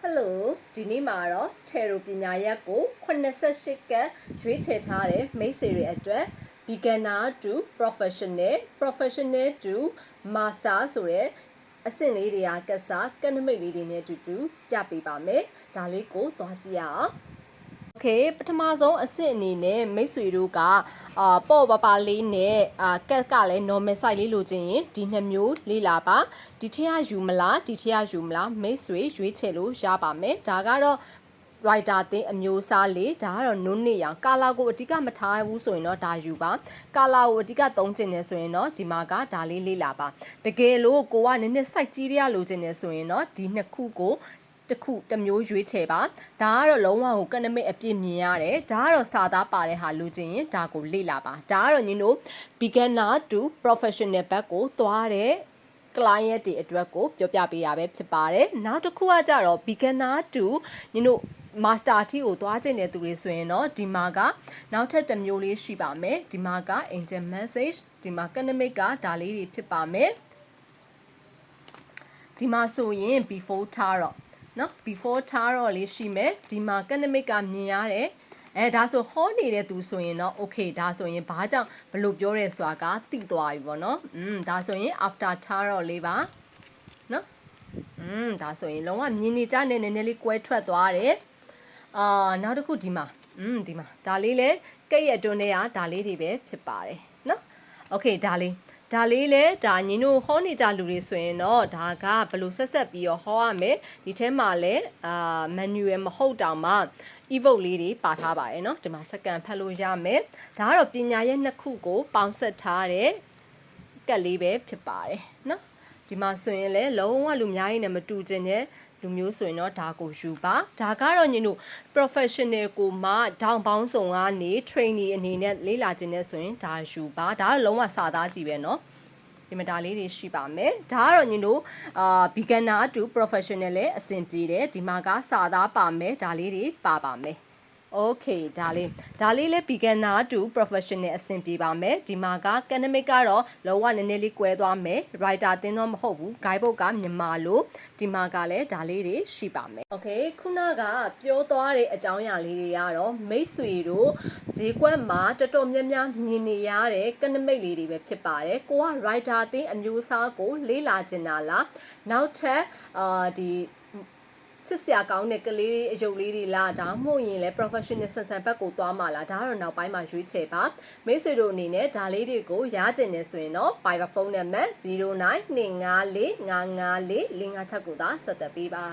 Hello ဒီနေ့မှာတော့ Tarot ပညာရပ်ကို88ကရွေးချယ်ထားတဲ့မိတ်ဆွေတွေအတွက် beginner to professional to master ဆိုတဲ့အဆင့်လေးတွေအားကစားကနမိတ်လေးတွေနဲ့အတူတူပြပေးပါမယ်။ဒါလေးကိုသွားကြည့်ရအောင်။ Okay ပထမဆုံးအဆင့်အနေနဲ့မိတ်ဆွေတို့ကပေါ့ပပလေးနဲ့ကက်ကလည်း normal size လေးလိုချင်ရင်ဒီနှစ်မျိုးလေးလာပါဒီထက်ယူမလားဒီထက်ယူမလားမိတ်ဆွေရွေးချယ်လို့ရပါမယ်ဒါကတော့ writer တင်အမျိုးအစားလေးဒါကတော့နုနေရောင်ကာလာကိုအဓိကမထားဘူးဆိုရင်တော့ဒါယူပါကာလာကိုအဓိကသုံးချင်တယ်ဆိုရင်တော့ဒီမှာကဒါလေးလေးလာပါတကယ်လို့ကိုကနည်းနည်း size ကြီးရလိုချင်တယ်ဆိုရင်တော့ဒီနှစ်ခုကိုတစ်မျိုးရွေးချယ်ပါဒါကတော့လုံးဝကိုကနမိတ်အပြည့်မြင်ရတယ်ဒါကတော့စာသားပါတဲ့ဟာလိုချင်ရင်ဒါကိုလေ့လာပါဒါကတော့ညီတို့ beginner to professional ဘက်ကိုသွားတဲ့ client တွေအတွက်ကိုပြောပြပေးတာပဲဖြစ်ပါတယ်နောက်တစ်ခုကကြတော့ beginner to ညီတို့ master အထိကိုသွားကျင်တဲ့သူတွေဆိုရင်တော့ဒီမှာကနောက်ထပ်တစ်မျိုးလေးရှိပါမယ်ဒီမှာက angel message ဒီမှာကနမိတ်ကဒါလေးတွေဖြစ်ပါမယ်ဒီမှာဆိုရင် before tarotနော် before tarot လေးရှိမယ်ဒီမှာကနမိတ်ကမြင်ရတယ်ဒါဆိုဟောနေတဲ့သူဆိုရင်တော့ okay ဒါဆိုရင်ဘာကြောင့်ဘလို့ပြောရဲဆိုတာကသိသွားပြီပေါ့နော်ဒါဆိုရင် after tarot လေးပါနော်ဒါဆိုရင်လုံးဝမြင်နေကြနေနည်းနည်းလေးကွဲထွက်သွားတယ်နောက်တစ်ခုဒီမှာဒါလေးလဲကဲ့ရဲ့အတွင်းထဲကဒါလေးတွေပဲဖြစ်ပါတယ်နော် okay ဒါလေးလဲဒါညီတို့ဟောနေကြလူတွေဆိုရင်တော့ဒါကဘလို့ဆက်ပြီးတော့ဟောရမယ်ဒီထဲမှာလဲmanual မဟုတ်တောင်မှ evoke လေးတွေပါထားပါတယ်เนาะဒီမှာစကန်ဖတ်လို့ရမယ်ဒါကတော့ပညာရဲ့နှစ်ခုကိုပေါင်းဆက်ထားတဲ့ကတ်လေးပဲဖြစ်ပါတယ်เนาะဒီမှာဆိုရင်လဲလုံးဝလူများကြီးနဲ့မတူကျင်တဲ့လူမျိုးဆိုရင်တော့ဒါကိုယူပါဒါကတော့ညီတို့ professional ကိုမှဒေါင်ပေါင်းစုံကနေ trainee အနေနဲ့လေ့လာခြင်းနဲ့ဆိုရင်ဒါယူပါဒါကတော့လုံးဝစာသားကြည့်ပဲเนาะဒီမှာဒါလေးတွေရှိပါမယ်ဒါကတော့ညီတို့beginner to professional လည်းအဆင်ပြေတယ်ဒီမှာကစာသားပါမယ်ဒါလေးတွေပါပါမယ်Okay ဒါလေးလည်း beginner to professional အဆင်ပြေပါမယ်ဒီမှာက academic ကတော့လောကနည်းနည်းလေးကွဲသွားမယ် writer တင်းတော့မဟုတ်ဘူး guide book ကမြန်မာလို့ဒီမှာကလည်းဒါလေးတွေရှိပါမယ် Okay ခုနကပြောသွားတဲ့အကြောင်းအရာလေးတွေကတော့မိတ်ဆွေတို့ဈေးကွက်မှာတော်တော်များများမြင်နေရတဲ့ academic လေးတွေပဲဖြစ်ပါတယ်ကိုက writer တင်းအမျိုးအစားကိုလေ့လာကျင်တာလားနောက်ထပ်ဒီစစ်စရာကောင်းတဲ့ကလေးအယုတ်လေးတွေလားဒါမှမဟုတ်ရင်လည်း professional ဆန်ဆန်ဘက်ကိုသွားမှာလားဒါကတော့နောက်ပိုင်းမှာရွေးချယ်ပါမိတ်ဆွေတို့အနေနဲ့ဒါလေးတွေကိုရကျင်နေဆိုရင်တော့ by phone နံပါတ်0925455456ကိုသာဆက်သွယ်ပေးပါ